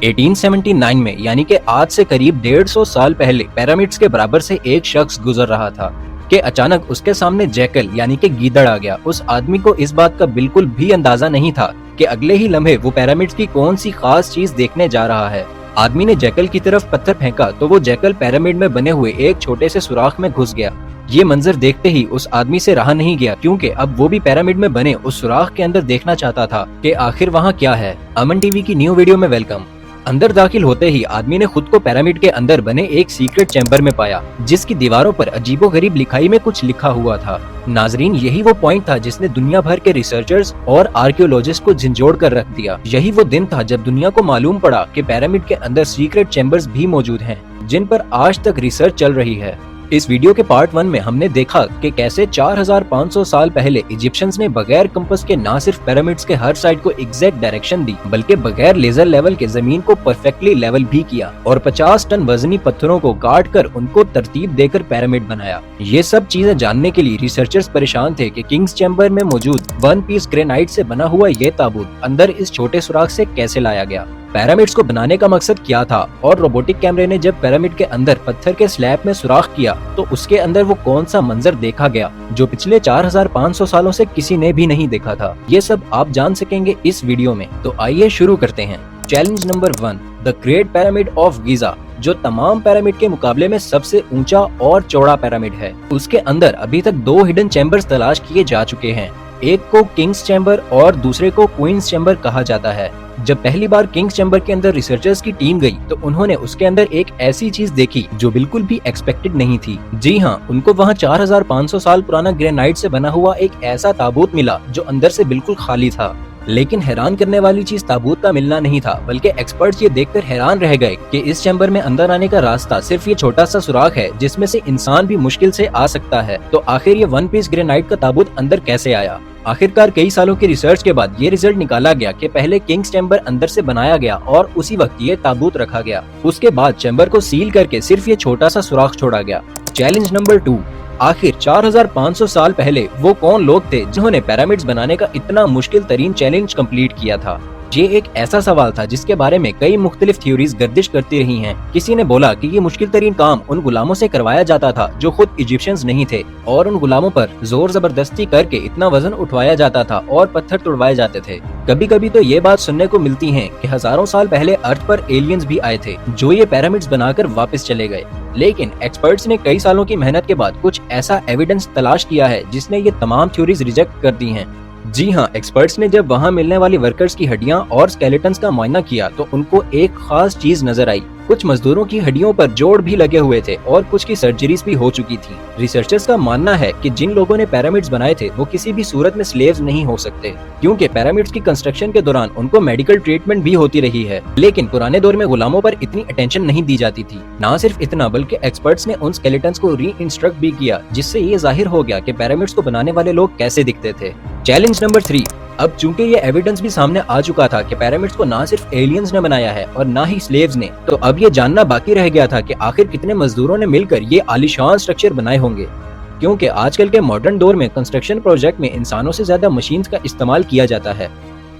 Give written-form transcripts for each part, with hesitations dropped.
1879 में यानी कि आज से करीब 150 साल पहले पिरामिड्स के बराबर से एक शख्स गुजर रहा था कि अचानक उसके सामने जैकल यानी कि गीदड़ आ गया। उस आदमी को इस बात का बिल्कुल भी अंदाजा नहीं था कि अगले ही लम्हे वो पिरामिड्स की कौन सी खास चीज देखने जा रहा है। आदमी ने जैकल की तरफ पत्थर फेंका तो वो जैकल पिरामिड में बने हुए एक छोटे से सुराख में घुस गया। ये मंजर देखते ही उस आदमी से रहा नहीं गया, क्योंकि अब वो भी पिरामिड में बने उस सुराख के अंदर देखना चाहता था कि आखिर वहाँ क्या है। अमन टीवी की न्यू वीडियो में वेलकम। अंदर दाखिल होते ही आदमी ने खुद को पिरामिड के अंदर बने एक सीक्रेट चैम्बर में पाया, जिसकी दीवारों पर अजीबोगरीब लिखाई में कुछ लिखा हुआ था। नाजरीन, यही वो पॉइंट था जिसने दुनिया भर के रिसर्चर्स और आर्कियोलॉजिस्ट को झंझोड़ कर रख दिया। यही वो दिन था जब दुनिया को मालूम पड़ा कि पिरामिड के अंदर सीक्रेट चैम्बर्स भी मौजूद हैं, जिन पर आज तक रिसर्च चल रही है। इस वीडियो के पार्ट 1 में हमने देखा कि कैसे 4500 साल पहले इजिप्शियंस ने बगैर कंपास के न सिर्फ पिरामिड्स के हर साइड को एग्जैक्ट डायरेक्शन दी, बल्कि बगैर लेजर लेवल के जमीन को परफेक्टली लेवल भी किया और 50 टन वजनी पत्थरों को काट कर उनको तरतीब देकर पिरामिड बनाया। ये सब चीजें जानने के लिए रिसर्चर्स परेशान थे कि किंग्स चैम्बर में मौजूद 1 पीस ग्रेनाइट से बना हुआ ये ताबूत अंदर इस छोटे सुराख से कैसे लाया गया, पिरामिड्स को बनाने का मकसद क्या था, और रोबोटिक कैमरे ने जब पिरामिड के अंदर पत्थर के स्लैब में सुराख किया तो उसके अंदर वो कौन सा मंजर देखा गया जो पिछले 4500 सालों से किसी ने भी नहीं देखा था। ये सब आप जान सकेंगे इस वीडियो में, तो आइए शुरू करते हैं। Challenge number 1, the great pyramid of Giza, जो तमाम पिरामिड के मुकाबले में सबसे ऊंचा और चौड़ा पिरामिड है। उसके अंदर अभी तक 2 हिडन चैम्बर्स तलाश किए जा चुके हैं। एक को किंग्स चैम्बर और दूसरे को क्वींस चैम्बर कहा जाता है। जब पहली बार किंग्स चैम्बर के अंदर रिसर्चर्स की टीम गई तो उन्होंने उसके अंदर एक ऐसी चीज देखी जो बिल्कुल भी एक्सपेक्टेड नहीं थी। जी हाँ, उनको वहाँ 4500 साल पुराना ग्रेनाइट से बना हुआ एक ऐसा ताबूत मिला जो अंदर से बिल्कुल खाली था। लेकिन हैरान करने वाली चीज ताबूत का मिलना नहीं था, बल्कि एक्सपर्ट्स ये देखकर हैरान रह गए कि इस चैम्बर में अंदर आने का रास्ता सिर्फ ये छोटा सा सुराख है जिसमें से इंसान भी मुश्किल से आ सकता है। तो आखिर ये 1 पीस ग्रेनाइट का ताबूत अंदर कैसे आया? आखिरकार कई सालों की रिसर्च के बाद ये रिजल्ट निकाला गया कि पहले किंग्स चैम्बर अंदर से बनाया गया और उसी वक्त ये ताबूत रखा गया। उसके बाद चैम्बर को सील करके सिर्फ ये छोटा सा सुराख छोड़ा गया। चैलेंज नंबर 2, आखिर 4500 साल पहले वो कौन लोग थे जिन्होंने पिरामिड्स बनाने का इतना मुश्किल तरीन चैलेंज कंप्लीट किया था? ये एक ऐसा सवाल था जिसके बारे में कई मुख्तलिफ थ्योरीज गर्दिश करती रही हैं। किसी ने बोला कि ये मुश्किल तरीन काम उन गुलामों से करवाया जाता था जो खुद इजिप्शियंस नहीं थे, और उन गुलामों पर जोर जबरदस्ती करके इतना वजन उठवाया जाता था और पत्थर तोड़वाए जाते थे। कभी कभी तो ये बात सुनने को मिलती है कि हजारों साल पहले अर्थ पर एलियंस भी आए थे जो ये पिरामिड्स बनाकर वापस चले गए। लेकिन एक्सपर्ट्स ने कई सालों की मेहनत के बाद कुछ ऐसा एविडेंस तलाश किया है जिसने ये तमाम थ्योरीज रिजेक्ट कर दी हैं। जी हाँ, एक्सपर्ट्स ने जब वहाँ मिलने वाली वर्कर्स की हड्डियाँ और स्केलेटन्स का मुआयना किया तो उनको एक खास चीज नजर आई। कुछ मजदूरों की हड्डियों पर जोड़ भी लगे हुए थे और कुछ की सर्जरीज भी हो चुकी थी। रिसर्चर्स का मानना है कि जिन लोगों ने पिरामिड्स बनाए थे वो किसी भी सूरत में स्लेव्स नहीं हो सकते, क्योंकि पिरामिड्स की कंस्ट्रक्शन के दौरान उनको मेडिकल ट्रीटमेंट भी होती रही है। लेकिन पुराने दौर में गुलामों पर इतनी अटेंशन नहीं दी जाती थी। न सिर्फ इतना, बल्कि एक्सपर्ट्स ने उन स्केलेटन्स को री इंस्ट्रक्ट भी किया, जिससे ये जाहिर हो गया कि पिरामिड्स को बनाने वाले लोग कैसे दिखते थे। चैलेंज नंबर 3, अब चूंकि ये एविडेंस भी सामने आ चुका था कि पिरामिड्स को ना सिर्फ एलियंस ने बनाया है और ना ही स्लेव्स ने, तो अब ये जानना बाकी रह गया था कि आखिर कितने मजदूरों ने मिलकर ये आलीशान स्ट्रक्चर बनाए होंगे। क्योंकि आजकल के मॉडर्न दौर में कंस्ट्रक्शन प्रोजेक्ट में इंसानों से ज्यादा मशीन्स का इस्तेमाल किया जाता है।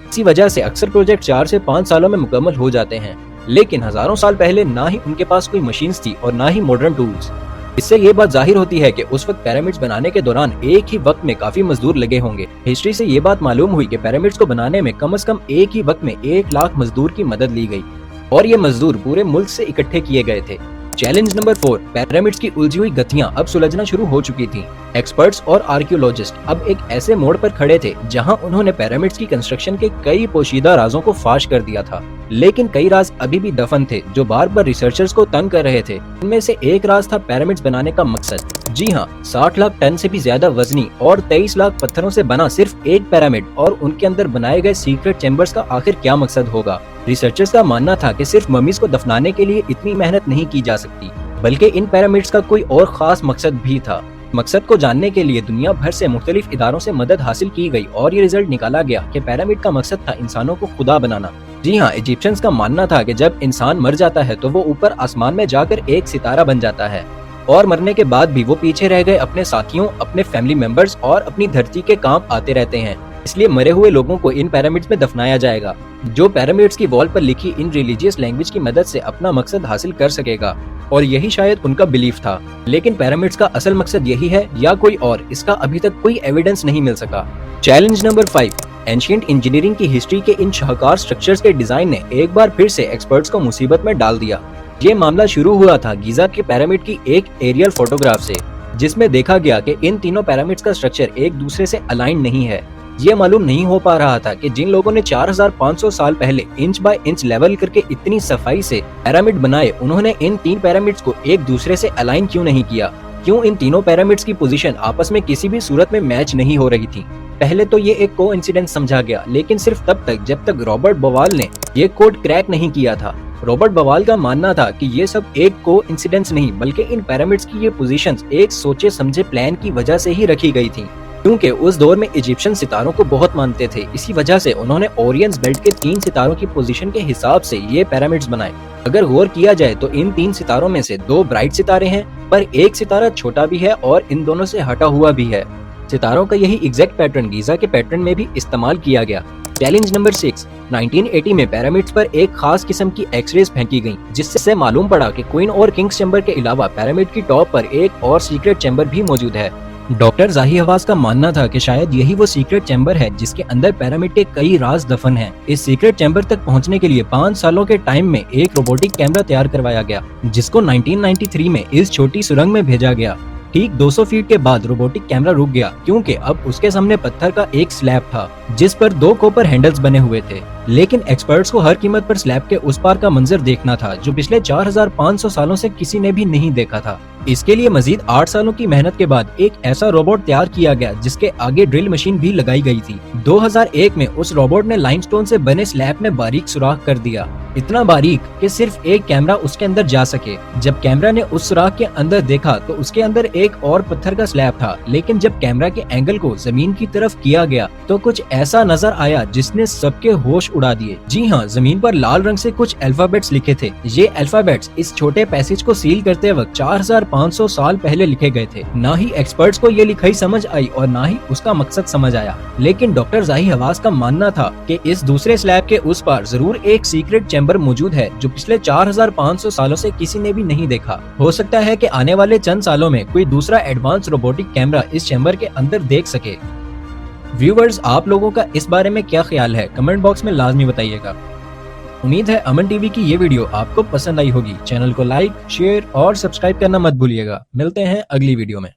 इसी वजह से अक्सर प्रोजेक्ट 4 से 5 सालों में मुकम्मल हो जाते हैं। लेकिन हजारों साल पहले ना ही उनके पास कोई मशीन्स थी और ना ही मॉडर्न टूल्स। इससे ये बात जाहिर होती है कि उस वक्त पिरामिड्स बनाने के दौरान एक ही वक्त में काफी मजदूर लगे होंगे। हिस्ट्री से ये बात मालूम हुई कि पिरामिड्स को बनाने में कम से कम एक ही वक्त में 1 लाख मजदूर की मदद ली गई और ये मजदूर पूरे मुल्क से इकट्ठे किए गए थे। चैलेंज नंबर 4, पिरामिड्स की उलझी हुई गतियां अब सुलझना शुरू हो चुकी थी। एक्सपर्ट्स और आर्कियोलॉजिस्ट अब एक ऐसे मोड़ पर खड़े थे जहां उन्होंने पिरामिड्स की कंस्ट्रक्शन के कई पोशीदा राजों को फाश कर दिया था। लेकिन कई राज अभी भी दफन थे जो बार बार रिसर्चर्स को तंग कर रहे थे। उनमें से एक राज था पिरामिड्स बनाने का मकसद। जी हाँ, 60 लाख टन से भी ज्यादा वजनी और 23 लाख पत्थरों से बना सिर्फ एक पिरामिड और उनके अंदर बनाए गए सीक्रेट चैम्बर्स का आखिर क्या मकसद होगा? रिसर्चर्स का मानना था कि सिर्फ ममीज को दफनाने के लिए इतनी मेहनत नहीं की जा सकती, बल्कि इन पिरामिड्स का कोई और खास मकसद भी था। मकसद को जानने के लिए दुनिया भर से मुख्तलिफ इदारों से मदद हासिल की गई और ये रिजल्ट निकाला गया कि पिरामिड का मकसद था इंसानों को खुदा बनाना। जी हाँ, इजिप्शियंस का मानना था कि जब इंसान मर जाता है तो वो ऊपर आसमान में जाकर एक सितारा बन जाता है और मरने के बाद भी वो पीछे रह गए अपने साथियों, अपने फैमिली मेंबर्स और अपनी धरती के काम आते रहते हैं। اس لیے مرے ہوئے لوگوں کو ان پیرامڈز میں دفنایا جائے گا جو پیرامڈز کی وال پر لکھی ان ریلیجیس لینگویج کی مدد سے اپنا مقصد حاصل کر سکے گا، اور یہی شاید ان کا بلیف تھا۔ لیکن پیرامڈز کا اصل مقصد یہی ہے یا کوئی اور، اس کا ابھی تک کوئی ایویڈنس نہیں مل سکا۔ چیلنج نمبر 5، اینشینٹ انجینئرنگ کی ہسٹری کے ان شاہکار سٹرکچرز کے ڈیزائن نے ایک بار پھر سے ایکسپرٹس کو مصیبت میں ڈال دیا۔ یہ معاملہ شروع ہوا تھا گیزا کے پیرامڈ کی ایک ایریل فوٹوگراف سے، جس میں دیکھا گیا کہ ان تینوں پیرامڈز کا سٹرکچر ایک دوسرے سے الائن نہیں ہے۔ یہ معلوم نہیں ہو پا رہا تھا کہ جن لوگوں نے 4500 سال پہلے انچ بائی انچ لیول کر کے اتنی صفائی سے پیرامڈ بنائے، انہوں نے ان تین پیرامڈز کو ایک دوسرے سے الائن کیوں نہیں کیا؟ کیوں ان تینوں پیرامڈز کی پوزیشن آپس میں کسی بھی صورت میں میچ نہیں ہو رہی تھی؟ پہلے تو یہ ایک کو انسیڈنس سمجھا گیا، لیکن صرف تب تک جب تک رابرٹ بوال نے یہ کوڈ کریک نہیں کیا تھا۔ رابرٹ بوال کا ماننا تھا کہ یہ سب ایک کو انسیڈنس نہیں بلکہ ان پیرامڈز کی یہ پوزیشنز ایک سوچے سمجھے پلان کی وجہ سے ہی رکھی گئی تھی، کیونکہ اس دور میں ایجپشن ستاروں کو بہت مانتے تھے۔ اسی وجہ سے انہوں نے اورینز بیلٹ کے 3 ستاروں کی پوزیشن کے حساب سے یہ پیرامڈز بنائے۔ اگر غور کیا جائے تو ان 3 ستاروں میں سے 2 برائٹ ستارے ہیں، پر ایک ستارہ چھوٹا بھی ہے اور ان دونوں سے ہٹا ہوا بھی ہے۔ ستاروں کا یہی ایگزیکٹ پیٹرن گیزا کے پیٹرن میں بھی استعمال کیا گیا۔ چیلنج نمبر 6، 1980 میں پیرامڈز پر ایک خاص قسم کی ایکس ریز پھینکی گئیں، جس سے معلوم پڑا کہ کوئن اور کنگز چیمبر کے علاوہ پیرامڈ کی ٹاپ پر ایک اور سیکرٹ چیمبر بھی موجود ہے۔ ڈاکٹر زاہی حواس کا ماننا تھا کہ شاید یہی وہ سیکرٹ چیمبر ہے جس کے اندر پیرامڈ کے کئی راز دفن ہیں۔ اس سیکرٹ چیمبر تک پہنچنے کے لیے 5 سالوں کے ٹائم میں ایک روبوٹک کیمرہ تیار کروایا گیا، جس کو 1993 میں اس چھوٹی سرنگ میں بھیجا گیا۔ ٹھیک 200 فیٹ کے بعد روبوٹک کیمرہ رک گیا، کیونکہ اب اس کے سامنے پتھر کا ایک سلیب تھا جس پر 2 کوپر ہینڈلز بنے ہوئے تھے۔ لیکن ایکسپرٹس کو ہر قیمت پر سلیب کے اس پار کا منظر دیکھنا تھا جو پچھلے 4500 سالوں سے کسی نے بھی نہیں دیکھا تھا۔ اس کے لیے مزید 8 سالوں کی محنت کے بعد ایک ایسا روبوٹ تیار کیا گیا جس کے آگے ڈرل مشین بھی لگائی گئی تھی۔ 2001 میں اس روبوٹ نے لائم سٹون سے بنے سلیب میں باریک سوراخ کر دیا، اتنا باریک کہ صرف ایک کیمرہ اس کے اندر جا سکے۔ جب کیمرہ نے اس سوراخ کے اندر دیکھا تو اس کے اندر ایک اور پتھر کا سلیب تھا، لیکن جب کیمرہ کے اینگل کو زمین کی طرف کیا گیا تو کچھ ایسا نظر آیا جس نے سب کے ہوش اڑا دیے۔ جی ہاں، زمین پر لال رنگ سے کچھ الفابیٹس لکھے تھے۔ یہ الفابیٹس اس چھوٹے پیسیج کو سیل کرتے وقت 4500 سال پہلے لکھے گئے تھے۔ نہ ہی ایکسپرٹس کو یہ لکھائی سمجھ آئی اور نہ ہی اس کا مقصد سمجھ آیا، لیکن ڈاکٹر زاہی حواس کا ماننا تھا کہ اس دوسرے سلیب کے اس پار ضرور ایک سیکرٹ چیمبر موجود ہے جو پچھلے 4500 سالوں سے کسی نے بھی نہیں دیکھا۔ ہو سکتا ہے کہ آنے والے چند سالوں میں کوئی دوسرا ایڈوانس روبوٹک کیمرہ اس چیمبر کے اندر دیکھ سکے۔ ویورز، آپ لوگوں کا اس بارے میں کیا خیال ہے؟ کمنٹ باکس میں لازمی بتائیے گا۔ امید ہے امن ٹی وی کی یہ ویڈیو آپ کو پسند آئی ہوگی۔ چینل کو لائک، شیئر اور سبسکرائب کرنا مت بھولیے گا۔ ملتے ہیں اگلی ویڈیو میں۔